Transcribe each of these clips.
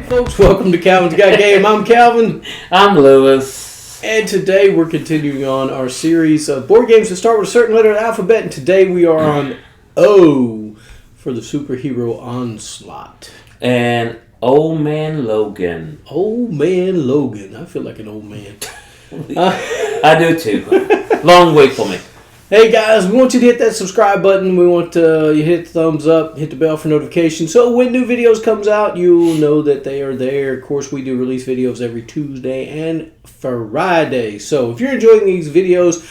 Folks, welcome to Calvinsgotgame. I'm Calvin. I'm Lewis. And today we're continuing on our series of board games that start with a certain letter of the alphabet. And today we are on O for the superhero onslaught. And Old Man Logan. Old Man Logan. I feel like an old man. I do too. Long wait for me. Hey guys, we want you to hit that subscribe button. We want you hit the thumbs up, hit the bell for notifications. So when new videos comes out, you'll know that they are there. Of course, we do release videos every Tuesday and Friday. So if you're enjoying these videos,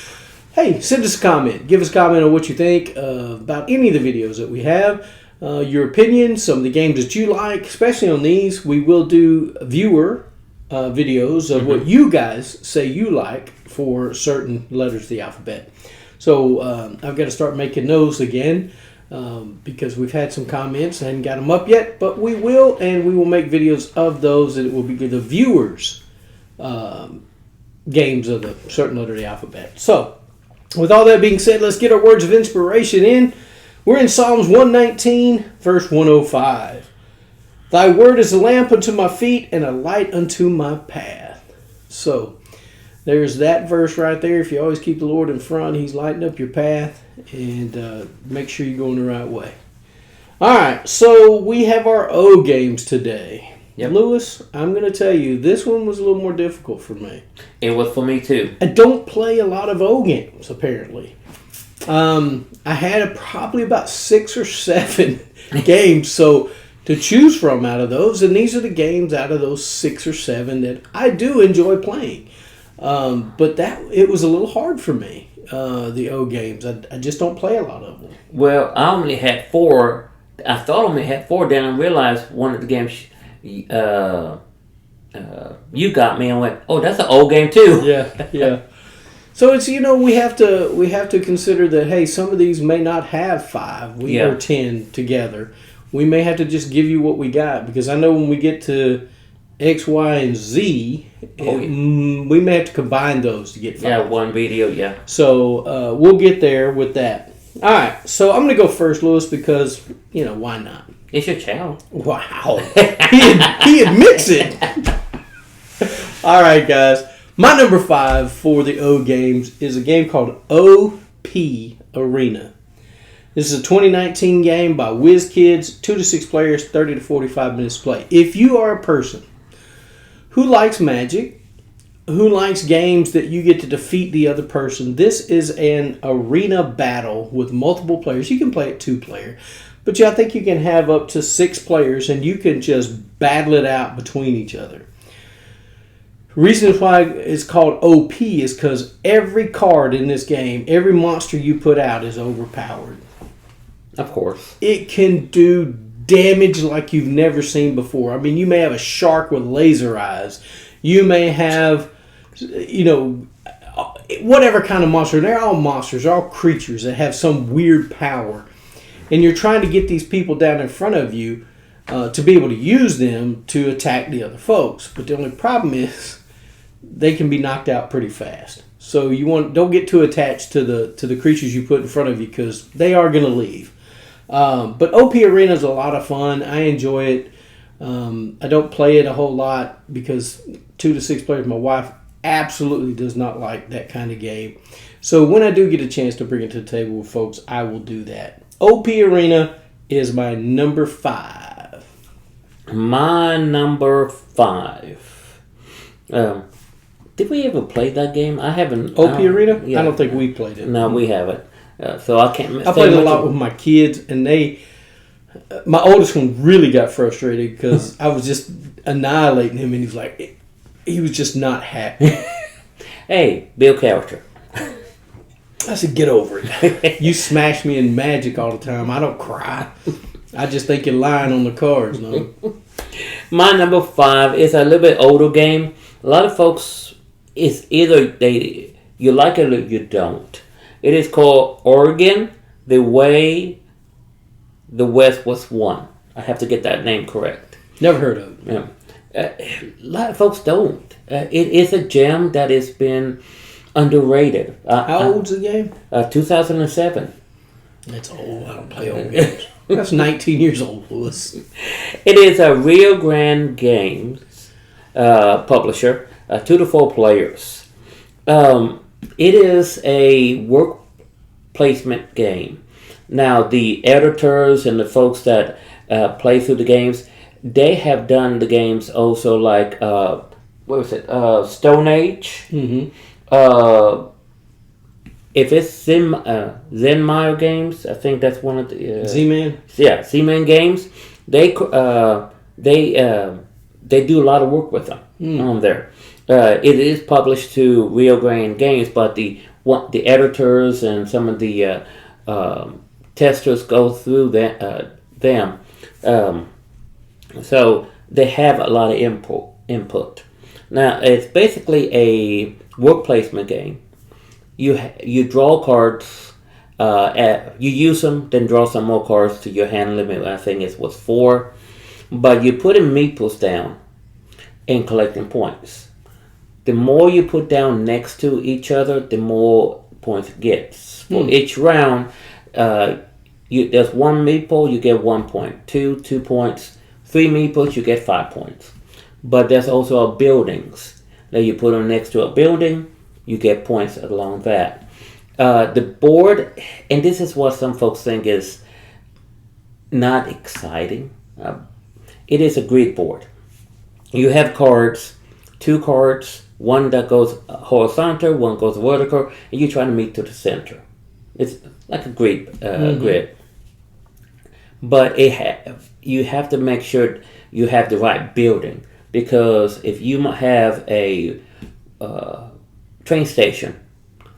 hey, send us a comment. Give us a comment on what you think about any of the videos that we have. Your opinion, some of the games that you like, especially on these. We will do viewer videos of what you guys say you like for certain letters of the alphabet. So I've got to start making those again because we've had some comments. I hadn't got them up yet, but we will, and we will make videos of those, and it will be the viewers' games of the certain letter of the alphabet. So with all that being said, let's get our words of inspiration in. We're in Psalms 119, verse 105. Thy word is a lamp unto my feet and a light unto my path. So there's that verse right there. If you always keep the Lord in front, He's lighting up your path, and make sure you're going the right way. All right, so we have our O games today. Yep. Lewis, I'm going to tell you, this one was a little more difficult for me. It was for me too. I don't play a lot of O games, apparently. I had probably about 6 or 7 games, so to choose from out of those, and these are the games out of those 6 or 7 that I do enjoy playing. But it was a little hard for me, the O games. I just don't play a lot of them. Well, I only had 4. I thought I only had 4. Then I realized one of the games you got me and went, oh, that's an O game too. Yeah. So it's, we have to consider that, hey, some of these may not have 5 or 10 together. We may have to just give you what we got, because I know when we get to X, Y, and Z, we may have to combine those to get 5. Yeah, one video, yeah. So we'll get there with that. All right, so I'm going to go first, Lewis, because, why not? It's your channel. Wow. he admits it. All right, guys. My number 5 for the O games is a game called OP Arena. This is a 2019 game by WizKids, 2 to 6 players, 30 to 45 minutes to play. If you are a person who likes Magic, who likes games that you get to defeat the other person, this is an arena battle with multiple players. You can play it 2-player, but I think you can have up to 6 players, and you can just battle it out between each other. The reason why it's called OP is because every card in this game, every monster you put out is overpowered. Of course. It can do damage like you've never seen before. I mean, you may have a shark with laser eyes. You may have, whatever kind of monster. They're all monsters. They're all creatures that have some weird power. And you're trying to get these people down in front of you to be able to use them to attack the other folks. But the only problem is they can be knocked out pretty fast. So don't get too attached to the creatures you put in front of you, because they are going to leave. But OP Arena is a lot of fun. I enjoy it. I don't play it a whole lot because 2 to 6 players. My wife absolutely does not like that kind of game. So when I do get a chance to bring it to the table with folks, I will do that. OP Arena is my number 5. My number 5. Did we ever play that game? I haven't. OP Arena? Yeah. I don't think we played it. No, we haven't. So I can't. I played a lot with my kids, and my oldest one really got frustrated because I was just annihilating him, and he was just not happy. Hey, build character. I said, get over it. You smash me in Magic all the time. I don't cry. I just think you're lying on the cards, no? My number 5 is a little bit older game. A lot of folks, it's either you like it or you don't. It is called Oregon, The Way the West Was Won. I have to get that name correct. Never heard of it. Yeah. A lot of folks don't. It is a gem that has been underrated. How old's the game? 2007. That's old. I don't play old games. That's 19 years old, Lewis. It is a Rio Grande Games publisher, 2 to 4 players. It is a work placement game. Now, the editors and the folks that play through the games, they have done the games also like, what was it, Stone Age. Mm-hmm. If it's Zenmire Games, I think that's one of the... Z-Man? Yeah, Z-Man Games. They do a lot of work with them on there. It is published to Rio Grande Games, but the editors and some of the testers go through them. So they have a lot of input. Now, it's basically a work placement game. You draw cards, you use them, then draw some more cards to your hand limit. I think it was 4. But you put in meeples down and collecting points. The more you put down next to each other, the more points it gets. For each round, there's 1 meeple, you get 1 point. 2 points. 3 meeples, you get 5 points. But there's also buildings that you put on next to a building, you get points along that. The board, and this is what some folks think is not exciting. It is a grid board. You have cards, 2 cards, one that goes horizontal, one goes vertical, and you try to meet to the center. It's like a grid. But you have to make sure you have the right building, because if you have a train station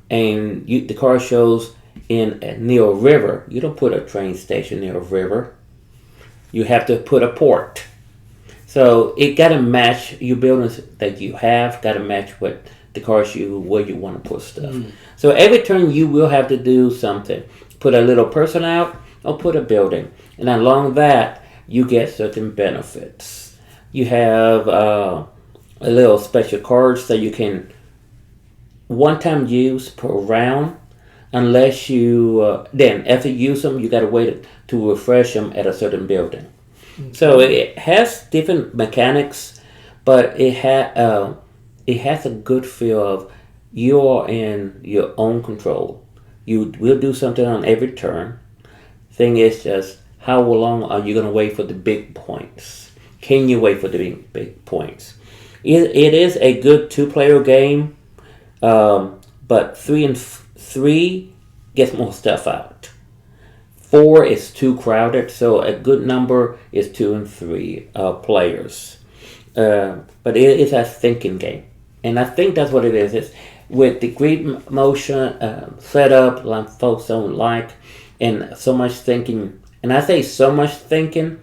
and the car shows near a river, you don't put a train station near a river. You have to put a port. So it got to match your buildings that you have, got to match what the cars where you want to put stuff. So every turn you will have to do something. Put a little person out or put a building. And along that, you get certain benefits. You have a little special cards that you can one-time use per round, unless you then after you use them, you got to wait to refresh them at a certain building. So it has different mechanics, but it has a good feel of you're in your own control. You will do something on every turn. Thing is just how long are you going to wait for the big points? Can you wait for the big points? It is a good 2-player game, but 3 and 3 gets more stuff out. 4 is too crowded, so a good number is 2 and 3 players. But it is a thinking game, and I think that's what it is. It's with the grid motion setup, like folks don't like, and so much thinking. And I say so much thinking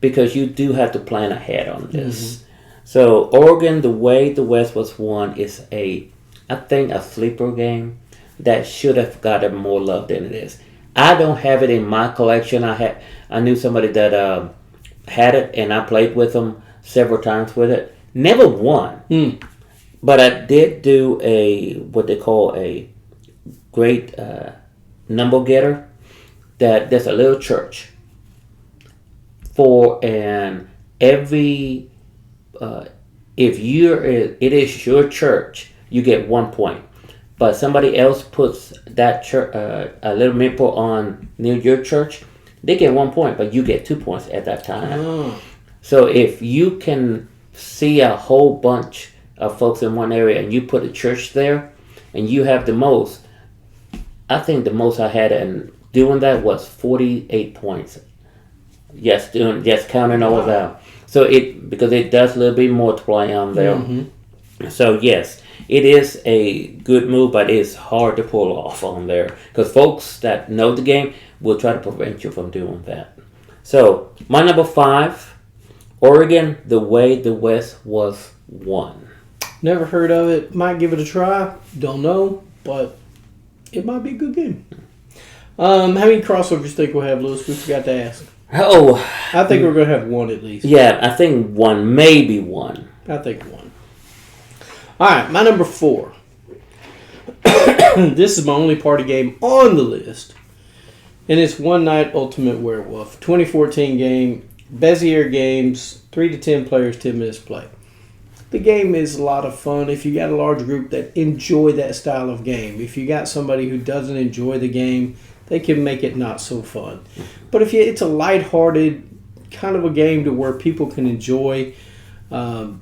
because you do have to plan ahead on this. So Oregon, The Way the West was won is I think a sleeper game that should have gotten more love than it is. I don't have it in my collection. I knew somebody that had it, and I played with them several times with it. Never won, but I did do what they call a great number getter. That there's a little church and every if it is your church, you get 1 point. But somebody else puts that church a little meeple on near your church, they get 1 point, but you get 2 points at that time. So if you can see a whole bunch of folks in one area and you put a church there, and you have the most, I think the most I had in doing that was 48 points. Yes, counting all that. So because it does a little bit multiply on there. So yes, it is a good move, but it's hard to pull off on there because folks that know the game will try to prevent you from doing that. So my number 5, Oregon, The Way the West was won. Never heard of it. Might give it a try. Don't know, but it might be a good game. How many crossovers think we'll have, Lewis? We forgot to ask. Oh, I think we're going to have 1 at least. Yeah, I think 1, maybe 1. I think 1. All right, my number 4. This is my only party game on the list. And it's One Night Ultimate Werewolf. 2014 game. Bezier Games. 3 to 10 players, 10 minutes play. The game is a lot of fun if you got a large group that enjoy that style of game. If you got somebody who doesn't enjoy the game, they can make it not so fun. But if it's a lighthearted kind of a game to where people can enjoy kind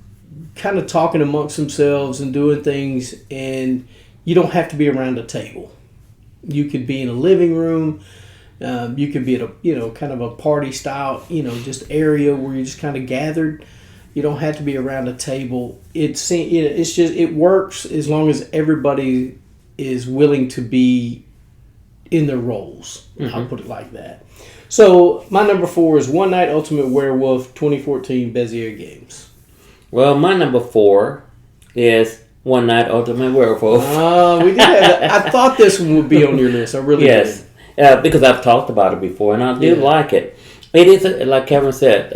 of talking amongst themselves and doing things, and you don't have to be around a table. You could be in a living room. You could be at a kind of a party style just area where you just kind of gathered. You don't have to be around a table. It works as long as everybody is willing to be in their roles. Mm-hmm. I'll put it like that. So my number 4 is One Night Ultimate Werewolf 2014 Bezier Games. Well, my number 4 is One Night Ultimate Werewolf. We did have that. I thought this one would be on your list. I really did. Yes, because I've talked about it before, and I do like it. It is, like Kevin said,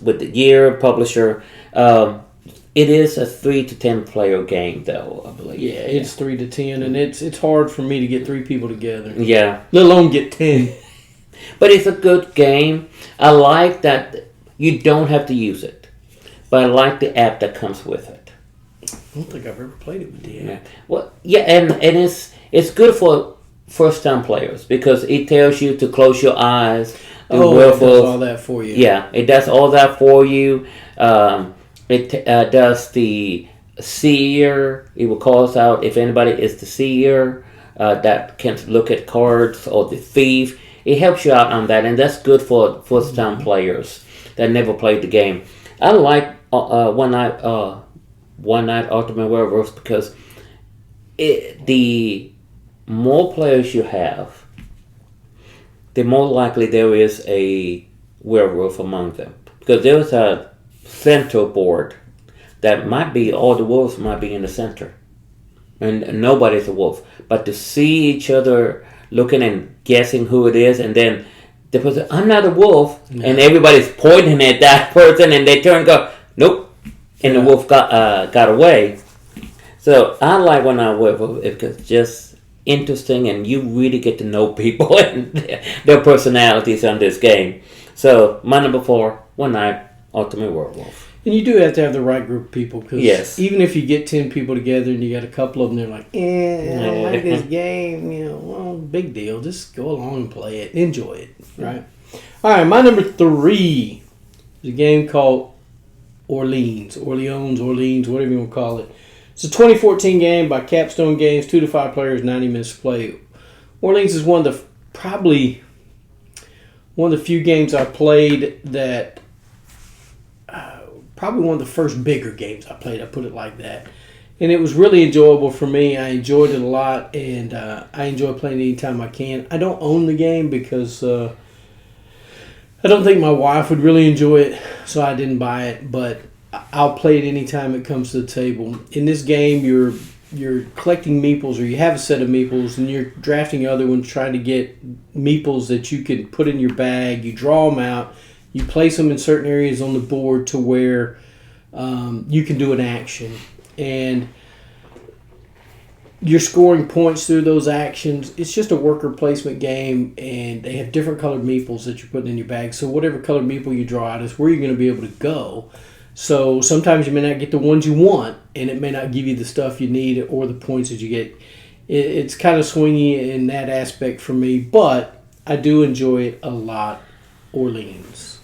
with the year publisher, it is a 3 to 10 player game, though, I believe. Yeah, it's 3 to 10, and it's hard for me to get 3 people together. Yeah. Let alone get 10. But it's a good game. I like that you don't have to use it, but I like the app that comes with it. I don't think I've ever played it with the app. Yeah. Well, yeah, and it's good for first-time players because it tells you to close your eyes. It does all that for you. Yeah, it does all that for you. It does the seer. It will call us out if anybody is the seer that can look at cards, or the thief. It helps you out on that, and that's good for first-time players that never played the game. I like One Night Ultimate Werewolf because the more players you have, the more likely there is a werewolf among them. Because there's a center board that might be, all the wolves might be in the center. And nobody's a wolf. But to see each other looking and guessing who it is, and then the person, I'm not a wolf, and everybody's pointing at that person, and they turn and go, nope. And the wolf got away. So I like One Night Werewolf because it's just interesting, and you really get to know people and their personalities on this game. So my number 4, One Night Ultimate Werewolf. And you do have to have the right group of people, because even if you get 10 people together and you got a couple of them, they're like, I don't like this game, well, big deal. Just go along and play it. Enjoy it, right? All right, my number 3 is a game called Orleans, whatever you want to call it. It's a 2014 game by Capstone Games, 2 to 5 players, 90 minutes to play. Orleans is probably one of the few games I played that, probably one of the first bigger games I played, I put it like that. And it was really enjoyable for me. I enjoyed it a lot, and I enjoy playing it anytime I can. I don't own the game because I don't think my wife would really enjoy it, so I didn't buy it, but I'll play it anytime it comes to the table. In this game, you're collecting meeples, or you have a set of meeples, and you're drafting other ones, trying to get meeples that you can put in your bag. You draw them out. You place them in certain areas on the board to where you can do an action. And you're scoring points through those actions. It's just a worker placement game, and they have different colored meeples that you're putting in your bag. So whatever colored meeple you draw out is where you're going to be able to go. So sometimes you may not get the ones you want, and it may not give you the stuff you need or the points that you get. It's kind of swingy in that aspect for me, but I do enjoy it a lot. Orleans.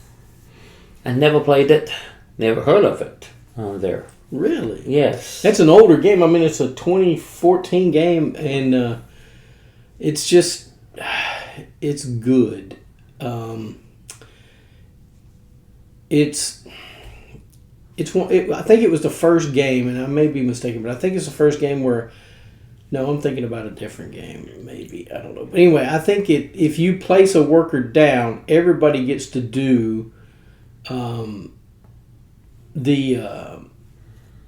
I never played it, never heard of it on there. Really? Yes. That's an older game. I mean, it's a 2014 game, and it's just, it's good. I think it was the first game, and I may be mistaken, but I think it's the first game where, no, I'm thinking about a different game, maybe. I don't know. But anyway, I think if you place a worker down, everybody gets to do the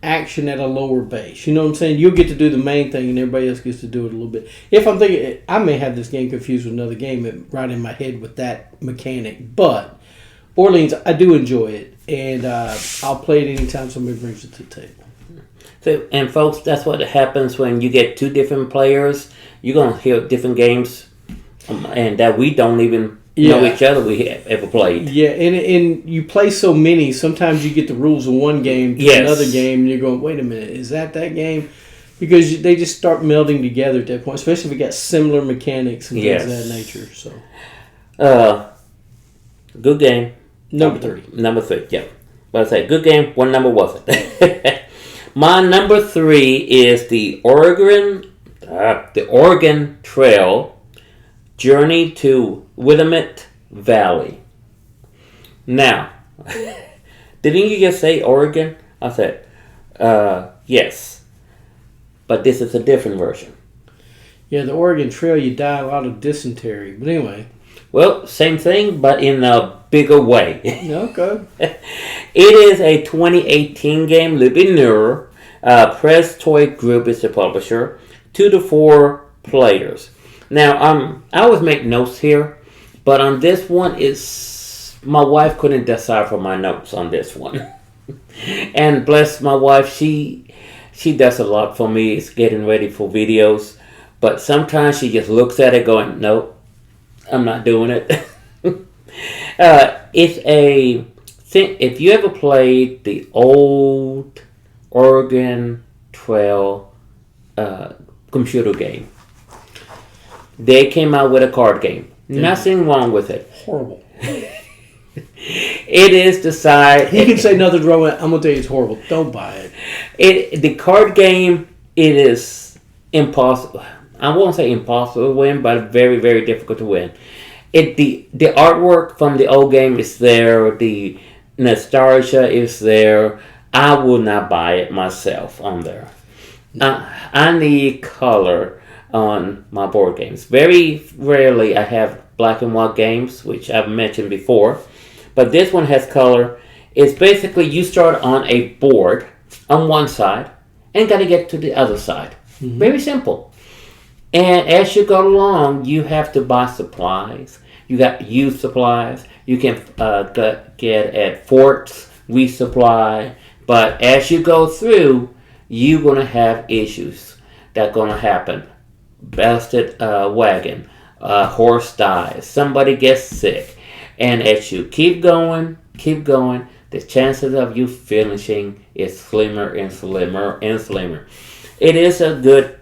action at a lower base. You know what I'm saying? You'll get to do the main thing, and everybody else gets to do it a little bit. If I'm thinking, I may have this game confused with another game right in my head with that mechanic, but Orleans, I do enjoy it, and I'll play it anytime somebody brings it to the table. So, and folks, that's what happens when you get 2 different players. You're going to hear different games and that we don't even know each other. We have ever played. Yeah, and you play so many. Sometimes you get the rules of one game to another game, and you're going, "Wait a minute, is that game?" Because they just start melding together at that point, especially if you got similar mechanics and things of that nature. So, good game. Number 3. Number 3, yeah. But I say good game. What number was it? My number 3 is the Oregon Trail Journey to Willamette Valley. Now, didn't you just say Oregon? I said, yes. But this is a different version. Yeah, the Oregon Trail, you die a lot of dysentery. But anyway. Well, same thing, but in a bigger way. Okay. It is a 2018 game, a little bit newer. Press Toy Group is the publisher. 2 to 4 players. Now, I always make notes here, but on this one, my wife couldn't decipher my notes on this one. And bless my wife, she does a lot for me. It's getting ready for videos. But sometimes she just looks at it going, nope, I'm not doing it. It's a thing. If you ever played the old Oregon Trail computer game, they came out with a card game. Nothing wrong with it. Horrible. It is the side. He can say nothing's wrong with it. I'm going to tell you it's horrible. Don't buy it. The card game, it is impossible. I won't say impossible to win, but very, very difficult to win. The artwork from the old game is there. The nostalgia is there. I will not buy it myself on there. I need color on my board games. Very rarely I have black and white games, which I've mentioned before. But this one has color. It's basically you start on a board on one side and got to get to the other side. Mm-hmm. Very simple. And as you go along, you have to buy supplies. You got used supplies. You can get at forts, resupply. But as you go through, you're going to have issues that are going to happen. Busted wagon. Horse dies. Somebody gets sick. And as you keep going, the chances of you finishing is slimmer and slimmer and slimmer. It is a good...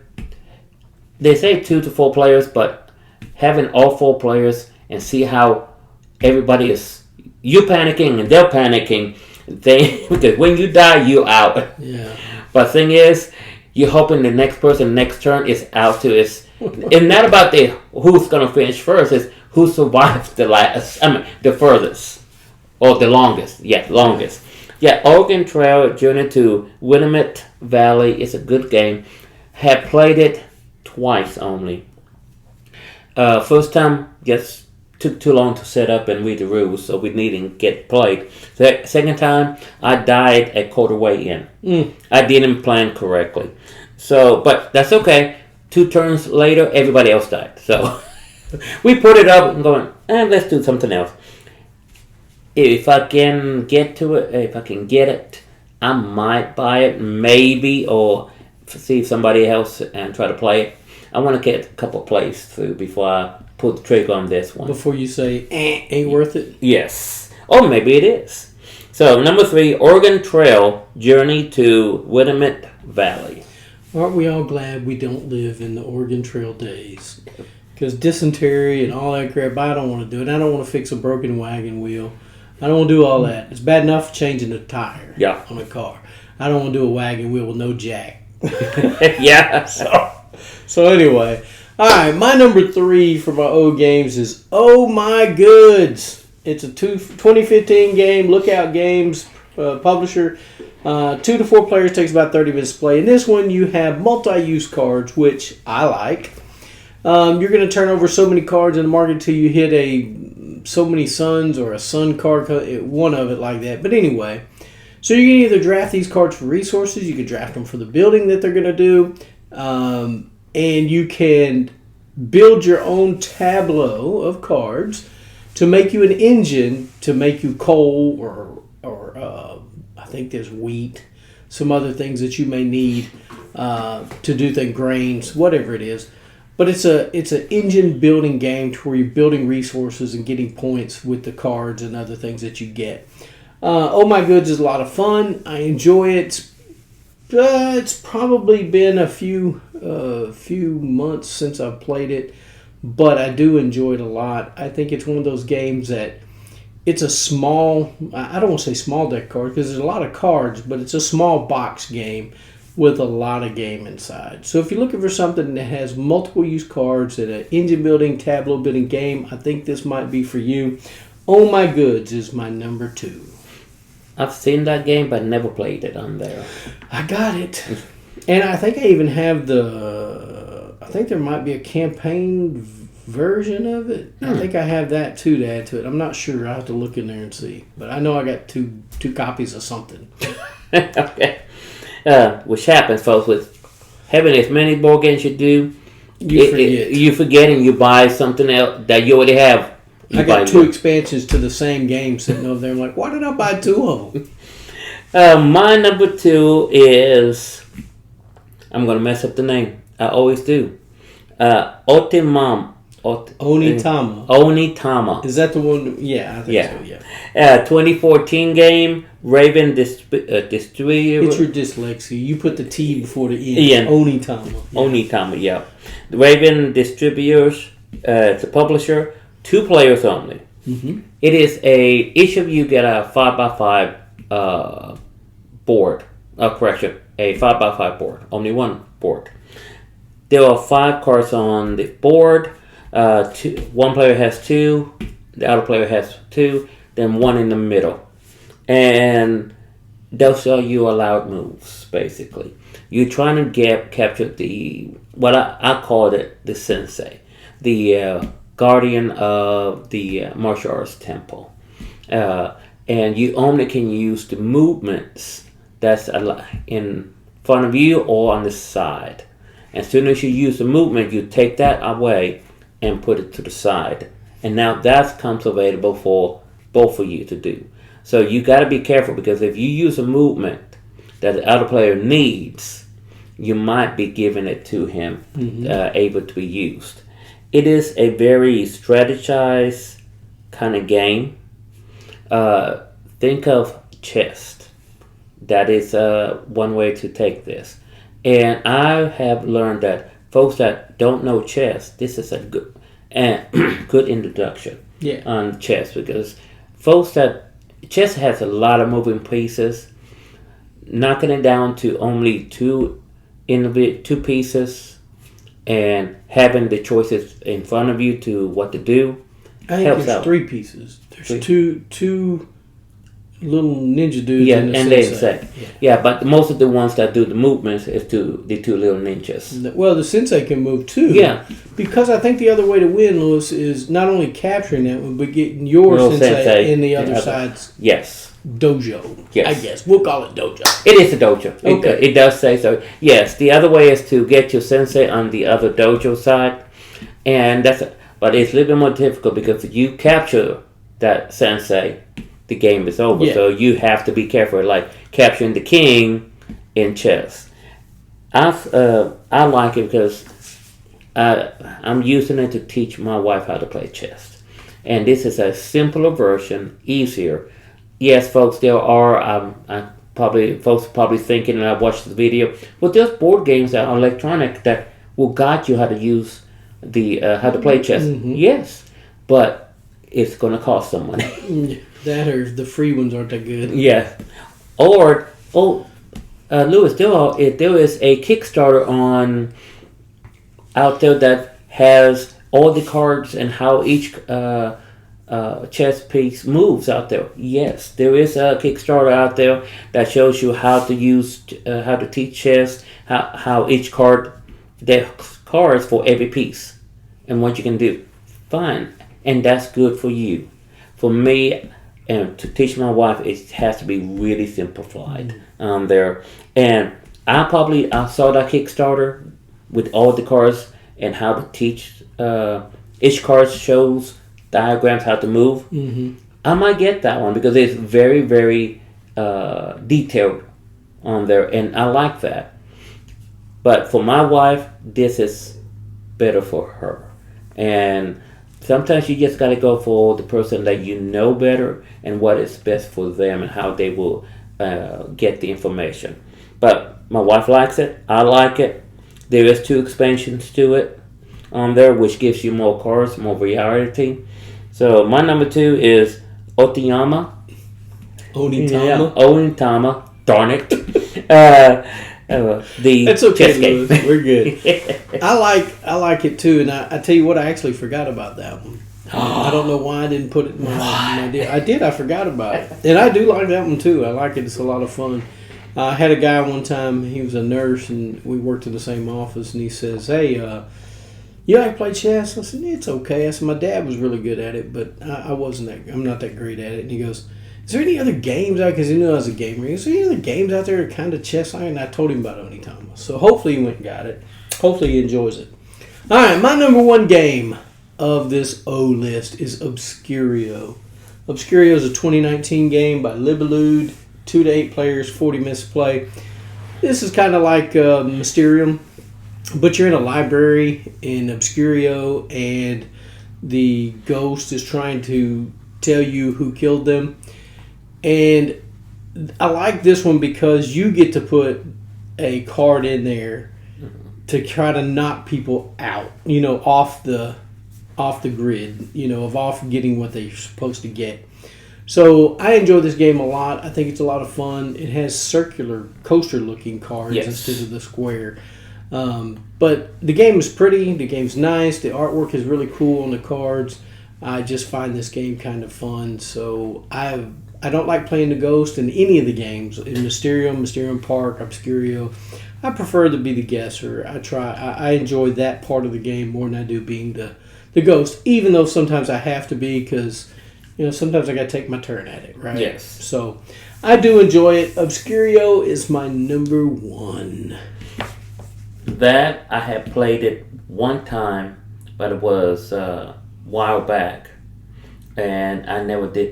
They say 2 to 4 players, but having all 4 players and see how everybody is... You panicking and they're panicking. Because when you die, you out. Yeah. But the thing is, you're hoping the next person, next turn is out too. It's not about who's going to finish first. It's who survives the furthest. Or the longest. Yeah, longest. Yeah, Oregon Trail Journey to Willamette Valley is a good game. Have played it twice only. First time just took too long to set up and read the rules, so we didn't get played. Second time, I died a quarter way in. I didn't plan correctly. So, but that's okay. 2 turns later, everybody else died. So we put it up and going, let's do something else. If I can get to it, if I can get it, I might buy it, maybe, or see if somebody else and try to play it. I want to get a couple plays through before I pull the trigger on this one. Before you say, ain't worth it? Yes. Or maybe it is. So, number 3, Oregon Trail Journey to Willamette Valley. Aren't we all glad we don't live in the Oregon Trail days? Because dysentery and all that crap, I don't want to do it. I don't want to fix a broken wagon wheel. I don't want to do all that. It's bad enough changing a tire on a car. I don't want to do a wagon wheel with no jack. Yeah. So anyway, all right, my number 3 for my old games is Oh My Goods. It's a 2015 game, Lookout Games publisher. 2 to 4 players, takes about 30 minutes to play. In this one, you have multi-use cards, which I like. You're going to turn over so many cards in the market until you hit so many suns or a sun card, one of it like that. But anyway, so you can either draft these cards for resources, you can draft them for the building that they're going to do, and you can build your own tableau of cards to make you an engine to make you coal or I think there's wheat, some other things that you may need to do things, grains, whatever it is. But it's an engine building game to where you're building resources and getting points with the cards and other things that you get. Oh My Goods is a lot of fun. I enjoy it. It's probably been a few months since I've played it, but I do enjoy it a lot. I think it's one of those games that it's a small, I don't want to say small deck card because there's a lot of cards, but it's a small box game with a lot of game inside. So if you're looking for something that has multiple use cards and an engine building, tableau building game, I think this might be for you. Oh My Goods is my number 2. I've seen that game, but never played it on there. I got it. And I think I even have I think there might be a campaign version of it. I think I have that too to add to it. I'm not sure. I'll have to look in there and see. But I know I got two copies of something. Okay. Which happens, folks, with having as many board games you do, you forget and you buy something else that you already have. I got 2 expansions to the same game sitting over there. I'm like, why did I buy 2 of them? My number 2 is, I'm going to mess up the name. I always do. Onitama. Onitama. Is that the one? Yeah, I think so, yeah. 2014 game, Raven Distributor. It's your dyslexia. You put the T before the E. Yeah. Onitama. Yeah. Onitama, yeah. Raven Distributors, it's a publisher. 2 players only. Mm-hmm. It is each of you get a 5x5 board. Correction, a 5x5 board. Only one board. There are 5 cards on the board. One player has 2. The other player has 2. Then 1 in the middle. And those are your allowed moves, basically. You're trying to capture what I call it the sensei. The guardian of the martial arts temple. And you only can use the movements that's in front of you or on the side. As soon as you use the movement, you take that away and put it to the side. And now that comes available for both of you to do. So you got to be careful, because if you use a movement that the other player needs, you might be giving it to him, able to be used. It is a very strategized kind of game. Think of chess. That is one way to take this. And I have learned that folks that don't know chess, this is a good good introduction on chess, because folks that chess has a lot of moving pieces. Knocking it down to only 2 pieces and having the choices in front of you to what to do. I think there's out. 3 pieces. There's two little ninja dudes and the sensei. Yeah, but most of the ones that do the movements is the 2 little ninjas. Well, the sensei can move too. Yeah. Because I think the other way to win, Lewis, is not only capturing that one, but getting your sensei in the other side's dojo. Yes. I guess. We'll call it dojo. It is a dojo. Okay. It does say so. Yes, the other way is to get your sensei on the other dojo side. And but it's a little bit more difficult, because if you capture that sensei, the game is over. Yeah. So you have to be careful, like capturing the king in chess. I like it because I'm using it to teach my wife how to play chess. And this is a simpler version, easier. Yes, folks, there are, folks probably thinking, and I watched the video, well, there's board games that are electronic that will guide you how to use how to play chess. Mm-hmm. Yes, but it's going to cost some money. That or the free ones aren't that good. Yeah. Or, Lewis, there is a Kickstarter out there that has all the cards and how each chess piece moves out there. Yes, there is a Kickstarter out there that shows you how to teach chess, how each card, there are cards for every piece, and what you can do. Fine, and that's good for you. For me, and to teach my wife, it has to be really simplified there. And I saw that Kickstarter with all the cards and how to teach. Each card shows diagrams how to move. Mm-hmm. I might get that one because it's very, very detailed on there, and I like that. But for my wife, this is better for her. And sometimes you just got to go for the person that you know better and what is best for them and how they will get the information. But my wife likes it. I like it. There is 2 expansions to it on there, which gives you more cards, more variety. So my number 2 is Otiyama. Onitama. Darn it. The It's okay, chess game. Lewis. We're good. I like it too, and I tell you what, I actually forgot about that one. I don't know why I didn't put it in my deal. I did. I forgot about it, and I do like that one too. I like it. It's a lot of fun. I had a guy one time. He was a nurse, and we worked in the same office. And he says, "Hey, you like to play chess?" I said, "It's okay." I said, "My dad was really good at it, but I wasn't that. I'm not that great at it." And he goes, "Is there any other games out?" Because he knew I was a gamer. Is there any other games out there kind of chess-like? And I told him about Onitama. So hopefully he went and got it. Hopefully he enjoys it. All right, my number 1 game of this O list is Obscurio. Obscurio is a 2019 game by Libellude. 2 to 8 players, 40 minutes to play. This is kind of like Mysterium, but you're in a library in Obscurio, and the ghost is trying to tell you who killed them. And I like this one because you get to put a card in there to try to knock people out, off the grid, of off getting what they're supposed to get. So I enjoy this game a lot. I think it's a lot of fun. It has circular coaster-looking cards instead of the square. But the game is pretty. The game's nice. The artwork is really cool on the cards. I just find this game kind of fun. So I don't like playing the ghost in any of the games. In Mysterium Park, Obscurio. I prefer to be the guesser. I enjoy that part of the game more than I do being the ghost, even though sometimes I have to be because, sometimes I got to take my turn at it, right? Yes. So I do enjoy it. Obscurio is my number 1. That I had played it one time, but it was a while back, and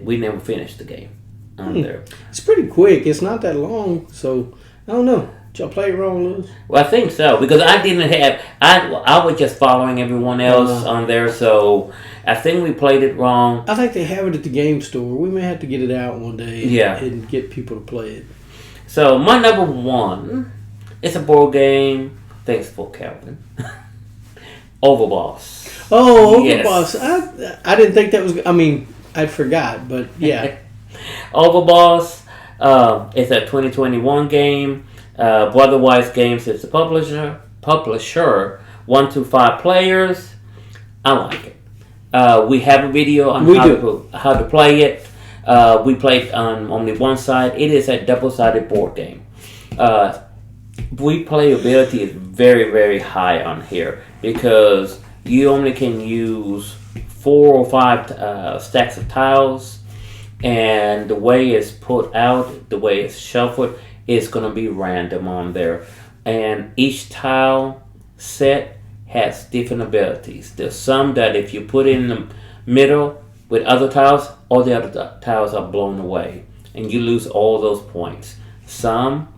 we never finished the game on there. It's pretty quick. It's not that long, so I don't know. Did y'all play it wrong, Lewis? Well, I think so, because I didn't have... I was just following everyone else on there, so I think we played it wrong. I think they have it at the game store. We may have to get it out one day and get people to play it. So, my number 1 is a board game. Thanks for Calvin. Overboss. Oh, Overboss. Yes. I didn't think that was... I mean, I forgot, but yeah. Overboss. It's a 2021 game. Brotherwise Games is the publisher. 1 to 5 players. I like it. We have a video on how to play it. We played on only one side. It is a double-sided board game. Replayability is very, very high on here because you only can use 4 or 5 stacks of tiles, and the way it's put out, the way it's shuffled, is going to be random on there. And each tile set has different abilities. There's some that if you put in the middle with other tiles, all the other tiles are blown away, and you lose all those points. Some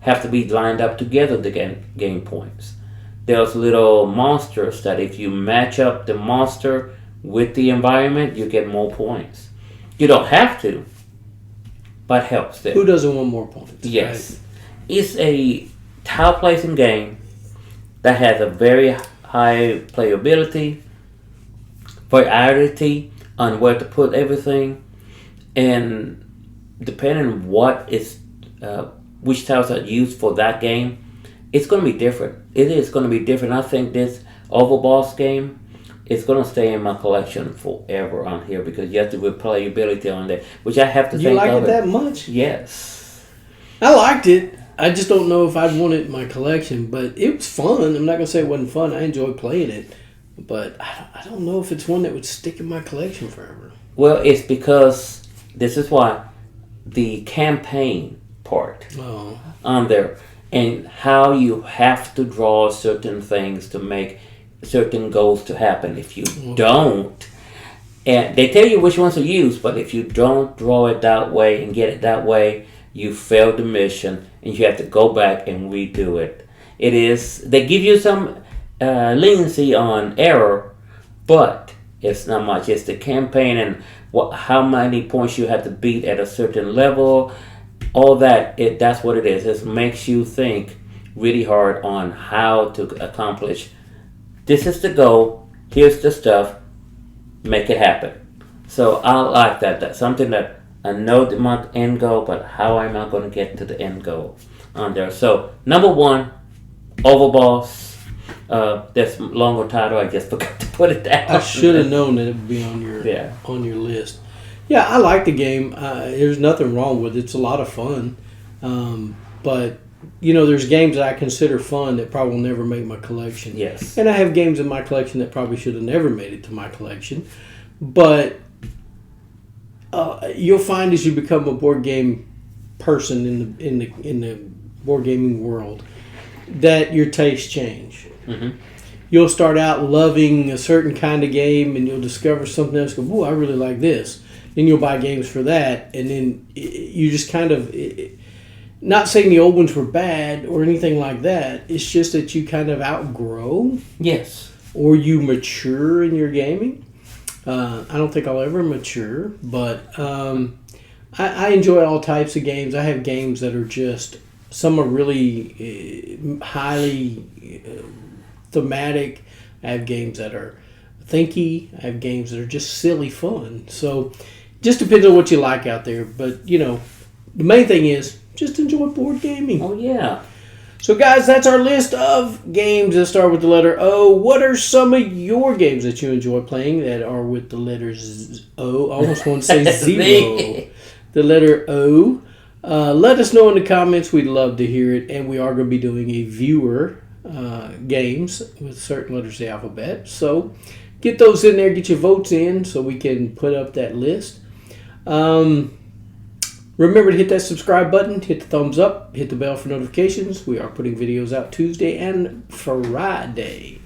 have to be lined up together to gain points. There's little monsters that if you match up the monster with the environment, you get more points. You don't have to, but helps them. Who doesn't want more points? Yes. Right? It's a tile placing game that has a very high playability, variety on where to put everything, and depending on what is which tiles are used for that game, it's going to be different. It is going to be different. I think this Overboss game is going to stay in my collection forever on here because you have the replayability on there, which I have to think of. You like it that much? Yes. I liked it. I just don't know if I'd want it in my collection, but it was fun. I'm not going to say it wasn't fun. I enjoyed playing it, but I don't know if it's one that would stick in my collection forever. Well, it's because this is why the campaign part on there and how you have to draw certain things to make certain goals to happen. If you don't, and they tell you which ones to use, but if you don't draw it that way and get it that way, you failed the mission and you have to go back and redo it. They give you some leniency on error, but it's not much. It's the campaign and how many points you have to beat at a certain level. All that, that's what it is. It makes you think really hard on how to accomplish. This is the goal. Here's the stuff. Make it happen. So I like that. That's something that I know my end goal, but how am I going to get to the end goal on there? So number 1, Overboss. That's longer title. I just forgot to put it down. I should have known that it would be on your list. Yeah, I like the game. There's nothing wrong with it. It's a lot of fun. But, there's games that I consider fun that probably will never make my collection. Yes. And I have games in my collection that probably should have never made it to my collection. But you'll find as you become a board game person in the board gaming world that your tastes change. Mm-hmm. You'll start out loving a certain kind of game, and you'll discover something else. Go, "Ooh, I really like this." Then you'll buy games for that, and then you just kind of, not saying the old ones were bad or anything like that. It's just that you kind of outgrow. Yes. Or you mature in your gaming. I don't think I'll ever mature, but I enjoy all types of games. I have games that are just, some are really highly thematic. I have games that are thinky. I have games that are just silly fun. So just depends on what you like out there. But, the main thing is just enjoy board gaming. Oh, yeah. So, guys, that's our list of games that start with the letter O. What are some of your games that you enjoy playing that are with the letters O? I almost want to say zero. The letter O. Let us know in the comments. We'd love to hear it. And we are going to be doing a viewer games with certain letters of the alphabet. So, get those in there. Get your votes in so we can put up that list. Remember to hit that subscribe button, hit the thumbs up, hit the bell for notifications. We are putting videos out Tuesday and Friday.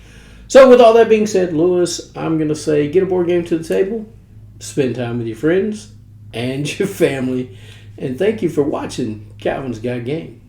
So with all that being said, Lewis, I'm going to say get a board game to the table, spend time with your friends and your family, and thank you for watching Calvin's Got Game.